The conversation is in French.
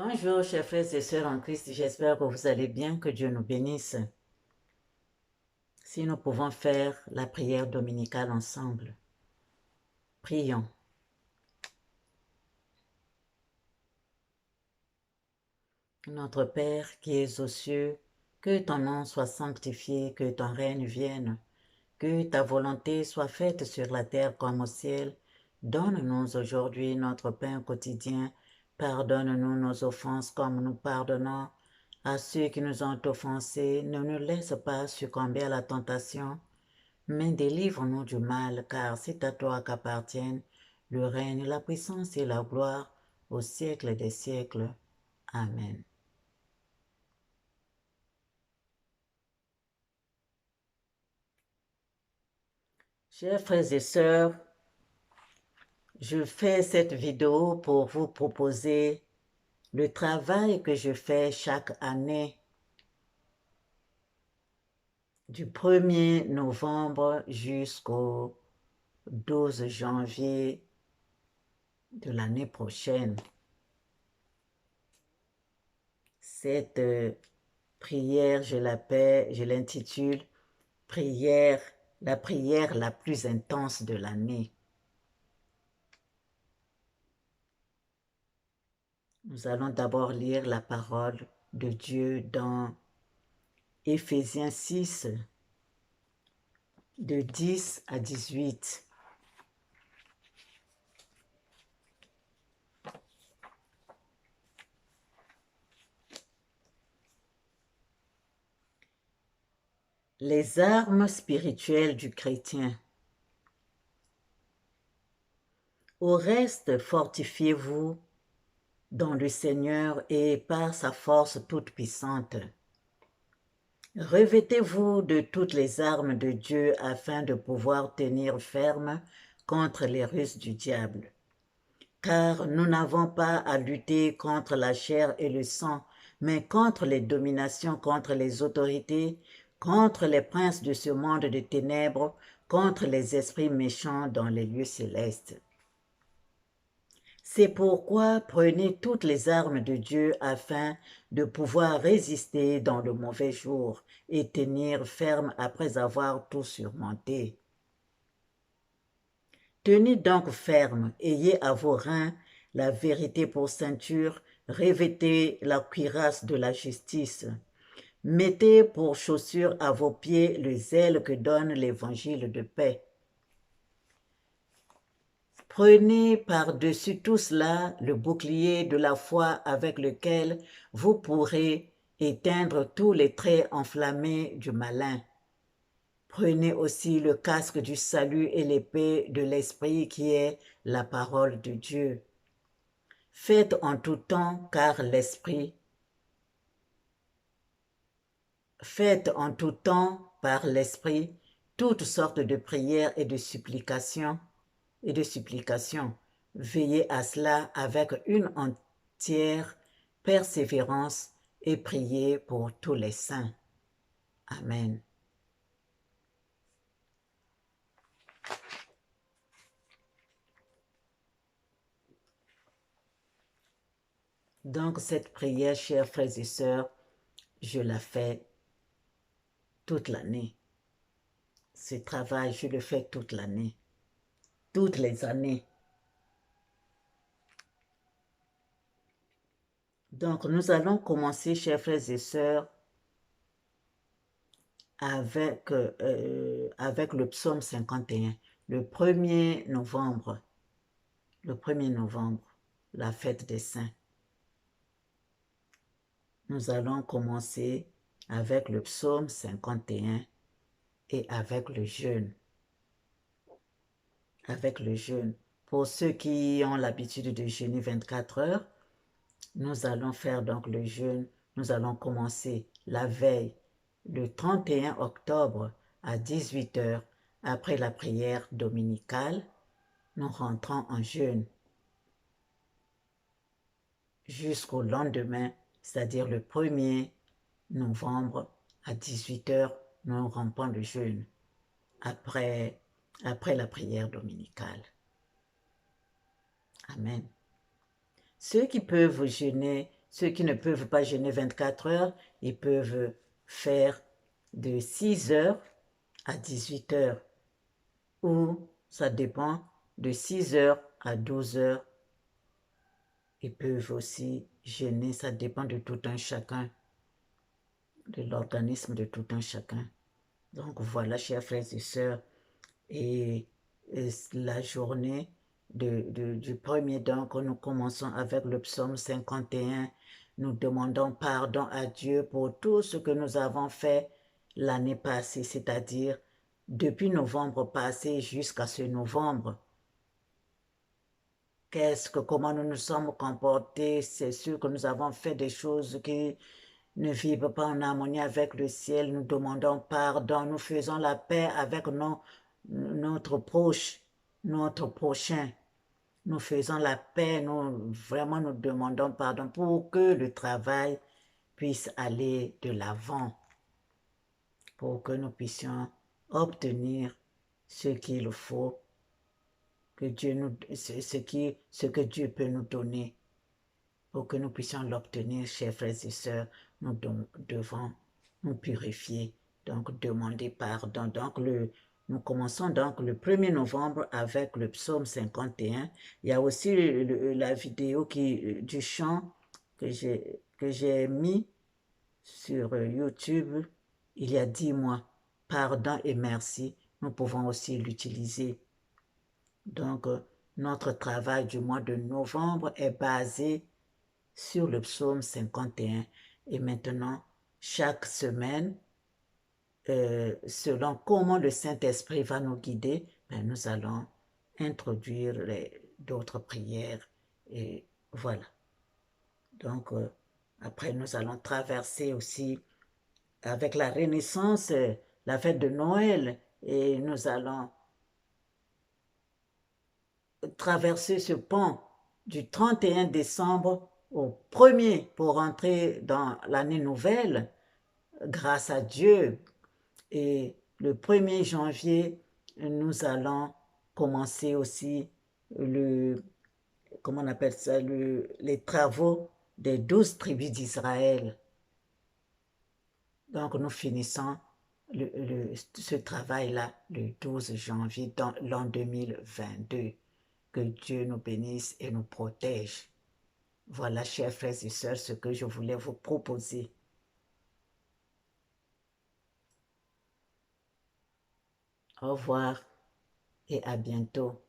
Bonjour, chers frères et sœurs en Christ, j'espère que vous allez bien, que Dieu nous bénisse. Si nous pouvons faire la prière dominicale ensemble, prions. Notre Père qui es aux cieux, que ton nom soit sanctifié, que ton règne vienne, que ta volonté soit faite sur la terre comme au ciel. Donne-nous aujourd'hui notre pain quotidien. Pardonne-nous nos offenses comme nous pardonnons à ceux qui nous ont offensés. Ne nous laisse pas succomber à la tentation, mais délivre-nous du mal, car c'est à toi qu'appartiennent le règne, la puissance et la gloire au siècle des siècles. Amen. Chers frères et sœurs, je fais cette vidéo pour vous proposer le travail que je fais chaque année du 1er novembre jusqu'au 12 janvier de l'année prochaine. Cette prière, je l'intitule la prière la plus intense de l'année. Nous allons d'abord lire la parole de Dieu dans Éphésiens 6, de 10 à 18. Les armes spirituelles du chrétien. Au reste, fortifiez-vous dans le Seigneur et par sa force toute puissante. Revêtez-vous de toutes les armes de Dieu afin de pouvoir tenir ferme contre les ruses du diable. Car nous n'avons pas à lutter contre la chair et le sang, mais contre les dominations, contre les autorités, contre les princes de ce monde de ténèbres, contre les esprits méchants dans les lieux célestes. C'est pourquoi prenez toutes les armes de Dieu afin de pouvoir résister dans le mauvais jour et tenir ferme après avoir tout surmonté. Tenez donc ferme, ayez à vos reins la vérité pour ceinture, revêtez la cuirasse de la justice. Mettez pour chaussure à vos pieds le zèle que donne l'évangile de paix. Prenez par-dessus tout cela le bouclier de la foi avec lequel vous pourrez éteindre tous les traits enflammés du malin. Prenez aussi le casque du salut et l'épée de l'esprit qui est la parole de Dieu. Faites en tout temps par l'esprit toutes sortes de prières et de supplications. Veillez à cela avec une entière persévérance et priez pour tous les saints. Amen. Donc cette prière, chers frères et sœurs, je la fais toute l'année. Ce travail, je le fais toute l'année, toutes les années. Donc nous allons commencer, chers frères et sœurs, avec le psaume 51, le 1er novembre, la fête des saints. Nous allons commencer avec le psaume 51 et avec le jeûne. Pour ceux qui ont l'habitude de jeûner 24 heures, nous allons faire donc le jeûne. Nous allons commencer la veille, le 31 octobre à 18 heures, après la prière dominicale. Nous rentrons en jeûne jusqu'au lendemain, c'est-à-dire le 1er novembre à 18 heures, nous rompons le jeûne après la prière dominicale. Amen. Ceux qui peuvent jeûner ceux qui ne peuvent pas jeûner 24 heures, ils peuvent faire de 6 heures à 18 heures, ou ça dépend de 6 heures à 12 heures. Ils peuvent aussi jeûner, ça dépend de tout un chacun, de l'organisme de tout un chacun. Donc voilà, chers frères et sœurs, et la journée du premier donc nous commençons avec le psaume 51. Nous demandons pardon à Dieu pour tout ce que nous avons fait l'année passée, c'est-à-dire depuis novembre passé jusqu'à ce novembre. Comment nous nous sommes comportés? C'est sûr que nous avons fait des choses qui ne vivent pas en harmonie avec le ciel. Nous demandons pardon. Nous faisons la paix avec notre proche, notre prochain. Nous faisons la paix. Vraiment, nous demandons pardon pour que le travail puisse aller de l'avant, pour que nous puissions obtenir ce qu'il faut, ce que Dieu peut nous donner. Pour que nous puissions l'obtenir, chers frères et sœurs, nous devons nous purifier, donc demander pardon. Donc, nous commençons donc le 1er novembre avec le psaume 51. Il y a aussi la vidéo du chant que j'ai mis sur YouTube il y a 10 mois. Pardon et merci, nous pouvons aussi l'utiliser. Donc, notre travail du mois de novembre est basé sur le psaume 51. Et maintenant, chaque semaine, selon comment le Saint-Esprit va nous guider, nous allons introduire d'autres prières. Et voilà. Donc, après, nous allons traverser aussi avec la Renaissance, la fête de Noël, et nous allons traverser ce pont du 31 décembre au 1er pour entrer dans l'année nouvelle, grâce à Dieu. Et le 1er janvier, nous allons commencer aussi comment on appelle ça, les travaux des 12 tribus d'Israël. Donc nous finissons ce travail-là le 12 janvier dans l'an 2022. Que Dieu nous bénisse et nous protège. Voilà, chers frères et sœurs, ce que je voulais vous proposer. Au revoir et à bientôt.